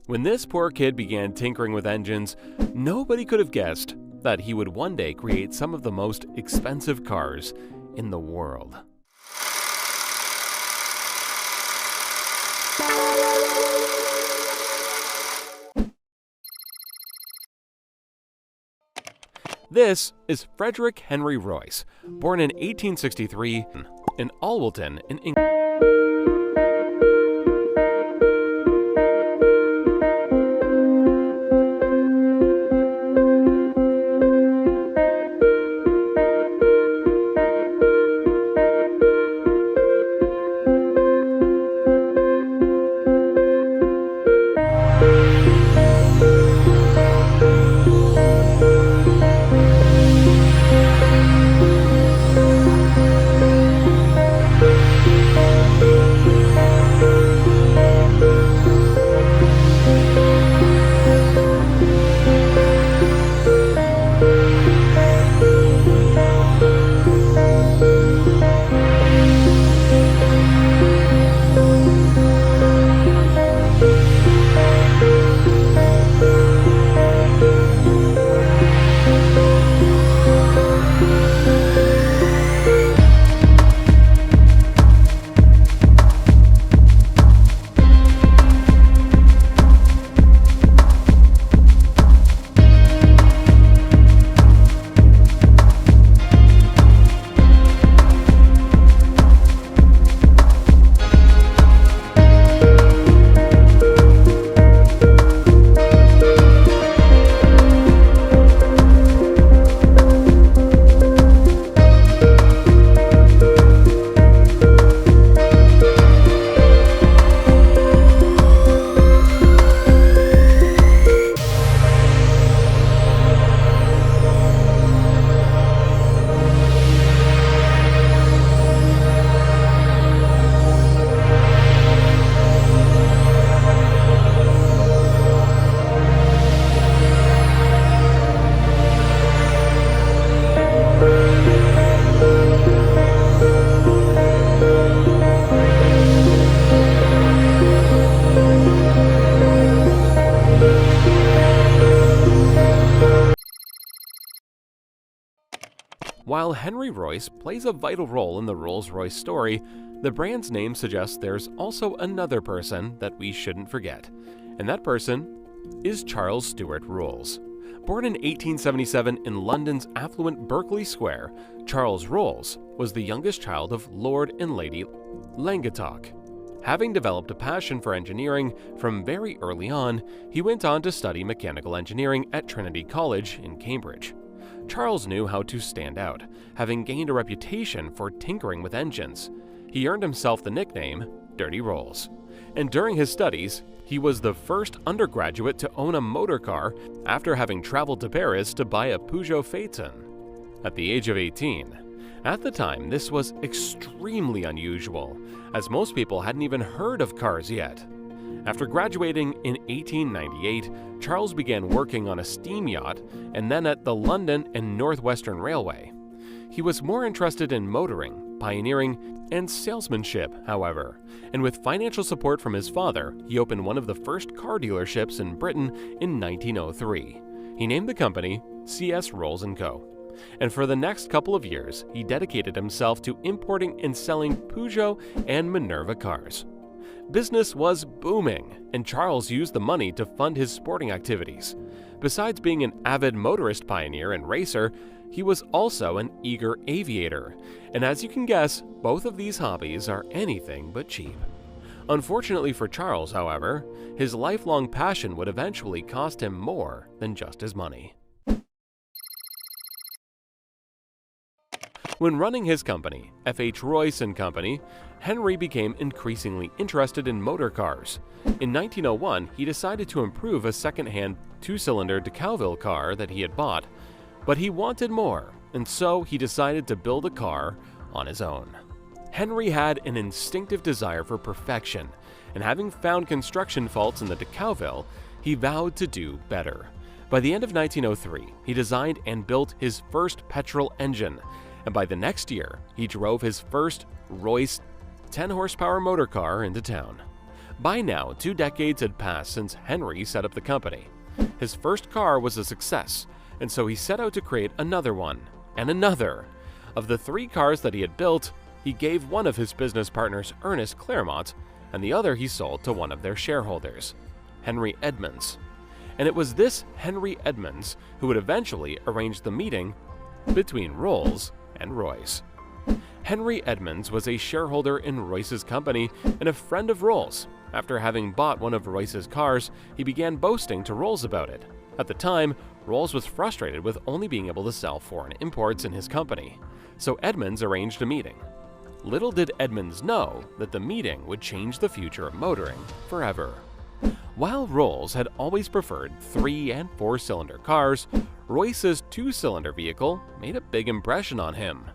When this poor kid began tinkering with engines, nobody could have guessed that he would one day create some of the most expensive cars in the world. This is Frederick Henry Royce, born in 1863 in Alwilton in England. While Henry Royce plays a vital role in the Rolls-Royce story, the brand's name suggests there's also another person that we shouldn't forget, and that person is Charles Stuart Rolls. Born in 1877 in London's affluent Berkeley Square, Charles Rolls was the youngest child of Lord and Lady Langattock. Having developed a passion for engineering from very early on, he went on to study mechanical engineering at Trinity College in Cambridge. Charles knew how to stand out, having gained a reputation for tinkering with engines. He earned himself the nickname Dirty Rolls. And during his studies, he was the first undergraduate to own a motor car after having traveled to Paris to buy a Peugeot Phaeton at the age of 18. At the time, this was extremely unusual, as most people hadn't even heard of cars yet. After graduating in 1898, Charles began working on a steam yacht and then at the London and Northwestern Railway. He was more interested in motoring, pioneering, and salesmanship, however, and with financial support from his father, he opened one of the first car dealerships in Britain in 1903. He named the company C.S. Rolls & Co. And for the next couple of years, he dedicated himself to importing and selling Peugeot and Minerva cars. Business was booming, and Charles used the money to fund his sporting activities. Besides being an avid motorist pioneer and racer, he was also an eager aviator, and as you can guess, both of these hobbies are anything but cheap. Unfortunately for Charles, however, his lifelong passion would eventually cost him more than just his money. When running his company, F.H. Royce & Company, Henry became increasingly interested in motor cars. In 1901, he decided to improve a second-hand two-cylinder DeCauville car that he had bought, but he wanted more, and so he decided to build a car on his own. Henry had an instinctive desire for perfection, and having found construction faults in the DeCauville, he vowed to do better. By the end of 1903, he designed and built his first petrol engine, and by the next year, he drove his first Royce 10-horsepower motor car into town. By now, 2 decades had passed since Henry set up the company. His first car was a success, and so he set out to create another one, and another. Of the 3 cars that he had built, he gave one of his business partners Ernest Claremont, and the other he sold to one of their shareholders, Henry Edmunds. And it was this Henry Edmunds who would eventually arrange the meeting between Rolls and Royce. Henry Edmunds was a shareholder in Royce's company and a friend of Rolls. After having bought one of Royce's cars, he began boasting to Rolls about it. At the time, Rolls was frustrated with only being able to sell foreign imports in his company, so Edmunds arranged a meeting. Little did Edmunds know that the meeting would change the future of motoring forever. While Rolls had always preferred 3- and 4-cylinder cars, Royce's 2-cylinder vehicle made a big impression on him.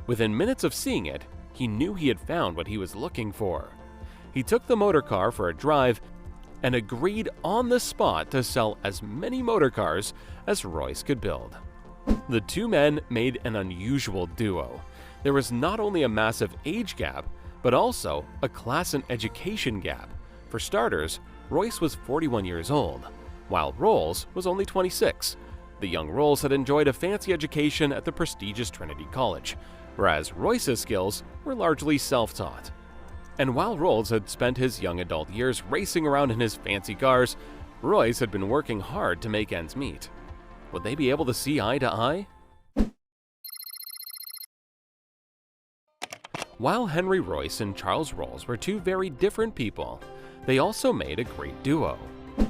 Within minutes of seeing it, he knew he had found what he was looking for. He took the motor car for a drive and agreed on the spot to sell as many motor cars as Royce could build. The 2 men made an unusual duo. There was not only a massive age gap, but also a class and education gap. For starters, Royce was 41 years old, while Rolls was only 26. The young Rolls had enjoyed a fancy education at the prestigious Trinity College, whereas Royce's skills were largely self-taught. And while Rolls had spent his young adult years racing around in his fancy cars, Royce had been working hard to make ends meet. Would they be able to see eye to eye? While Henry Royce and Charles Rolls were 2 very different people, they also made a great duo.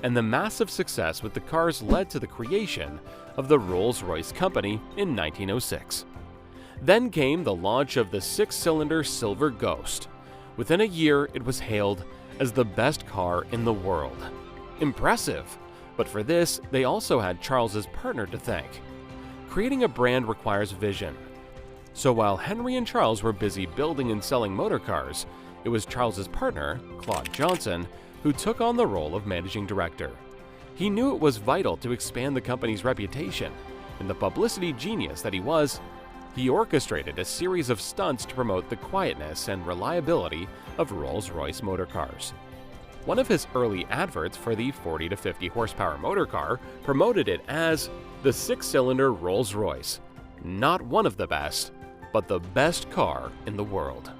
And the massive success with the cars led to the creation of the Rolls-Royce Company in 1906. Then came the launch of the 6-cylinder Silver Ghost. Within a year, it was hailed as the best car in the world. Impressive! But for this, they also had Charles's partner to thank. Creating a brand requires vision. So while Henry and Charles were busy building and selling motor cars, it was Charles's partner, Claude Johnson, who took on the role of managing director. He knew it was vital to expand the company's reputation, and the publicity genius that he was, he orchestrated a series of stunts to promote the quietness and reliability of Rolls-Royce motor cars. One of his early adverts for the 40 to 50 horsepower motor car promoted it as the 6-cylinder Rolls-Royce, not one of the best, but the best car in the world.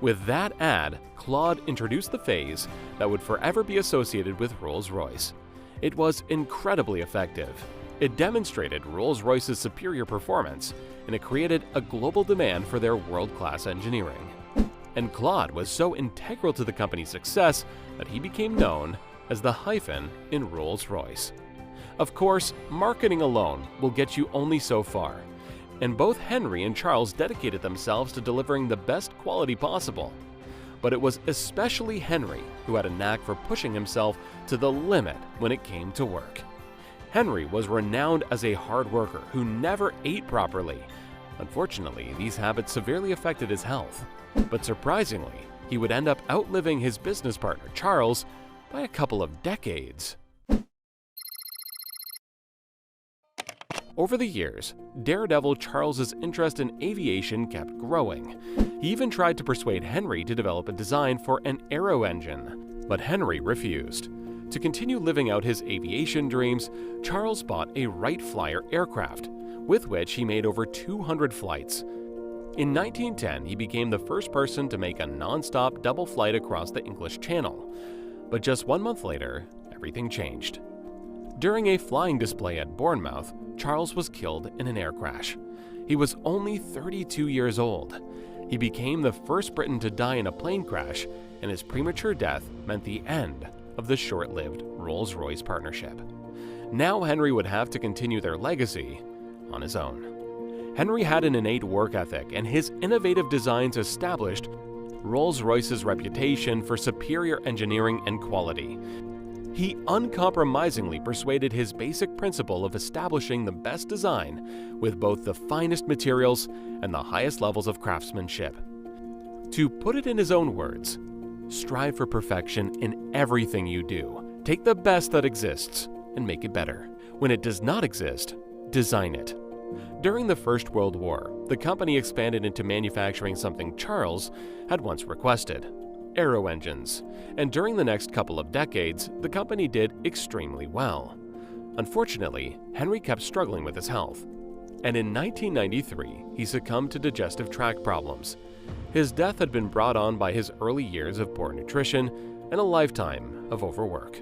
With that ad, Claude introduced the phase that would forever be associated with Rolls-Royce. It was incredibly effective. It demonstrated Rolls-Royce's superior performance, and it created a global demand for their world-class engineering. And Claude was so integral to the company's success that he became known as the hyphen in Rolls-Royce. Of course, marketing alone will get you only so far, and both Henry and Charles dedicated themselves to delivering the best quality possible. But it was especially Henry who had a knack for pushing himself to the limit when it came to work. Henry was renowned as a hard worker who never ate properly. Unfortunately, these habits severely affected his health. But surprisingly, he would end up outliving his business partner Charles by a couple of decades. Over the years, daredevil Charles's interest in aviation kept growing. He even tried to persuade Henry to develop a design for an aero engine, but Henry refused. To continue living out his aviation dreams, Charles bought a Wright Flyer aircraft, with which he made over 200 flights. In 1910, he became the first person to make a non-stop double flight across the English Channel. But just 1 month later, everything changed. During a flying display at Bournemouth, Charles was killed in an air crash. He was only 32 years old. He became the first Briton to die in a plane crash, and his premature death meant the end of the short-lived Rolls-Royce partnership. Now Henry would have to continue their legacy on his own. Henry had an innate work ethic, and his innovative designs established Rolls-Royce's reputation for superior engineering and quality. He uncompromisingly persuaded his basic principle of establishing the best design with both the finest materials and the highest levels of craftsmanship. To put it in his own words, strive for perfection in everything you do. Take the best that exists and make it better. When it does not exist, design it. During the First World War, the company expanded into manufacturing something Charles had once requested: aero engines, and during the next couple of decades, the company did extremely well. Unfortunately, Henry kept struggling with his health, and in 1993, he succumbed to digestive tract problems. His death had been brought on by his early years of poor nutrition and a lifetime of overwork.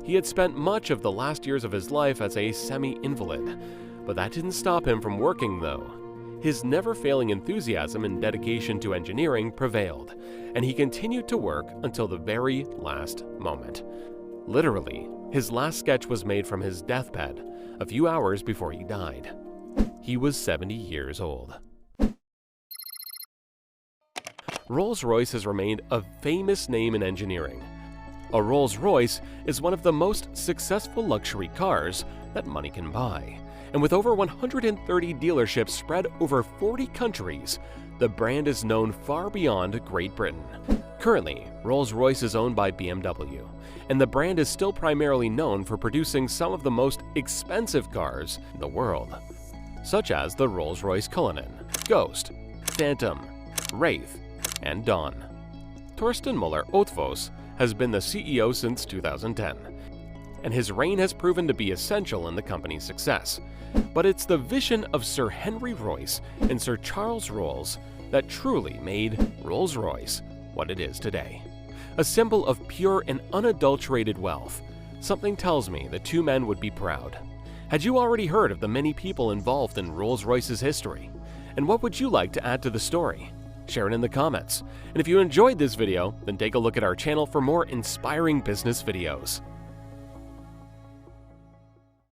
He had spent much of the last years of his life as a semi-invalid, but that didn't stop him from working though. His never-failing enthusiasm and dedication to engineering prevailed, and he continued to work until the very last moment. Literally, his last sketch was made from his deathbed a few hours before he died. He was 70 years old. Rolls-Royce has remained a famous name in engineering. A Rolls-Royce is one of the most successful luxury cars that money can buy. And with over 130 dealerships spread over 40 countries, the brand is known far beyond Great Britain. Currently, Rolls-Royce is owned by BMW, and the brand is still primarily known for producing some of the most expensive cars in the world, such as the Rolls-Royce Cullinan, Ghost, Phantom, Wraith, and Dawn. Torsten Müller-Ötvös has been the CEO since 2010, and his reign has proven to be essential in the company's success. But it's the vision of Sir Henry Royce and Sir Charles Rolls that truly made Rolls-Royce what it is today. A symbol of pure and unadulterated wealth. Something tells me the two men would be proud. Had you already heard of the many people involved in Rolls-Royce's history? And what would you like to add to the story? Share it in the comments. And if you enjoyed this video, then take a look at our channel for more inspiring business videos.